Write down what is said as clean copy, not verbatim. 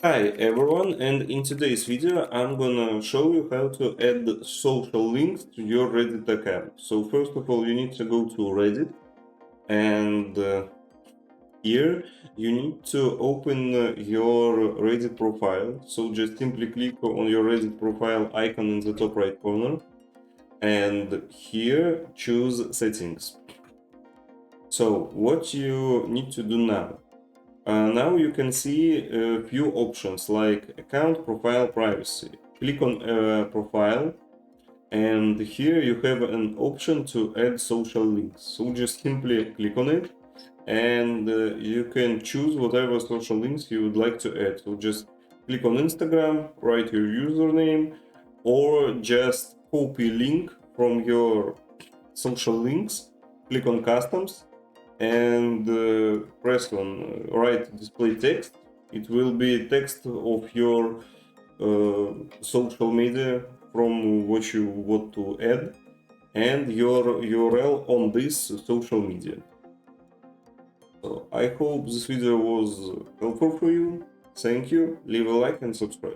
Hi everyone, and in today's video I'm gonna show you how to add social links to your Reddit account. So first of all you need to go to Reddit, and here you need to open your Reddit profile. So just simply click on your Reddit profile icon in the top right corner, and here choose settings. So what you need to do now? Now you can see a few options like account, profile, privacy. Click on profile, and here you have an option to add social links. So just simply click on it, and you can choose whatever social links you would like to add. So just click on Instagram, write your username, or just copy link from your social links, click on customs, and press on write display text. It will be text of your social media from what you want to add and your URL on this social media. So I hope this video was helpful for you. Thank you, leave a like and subscribe.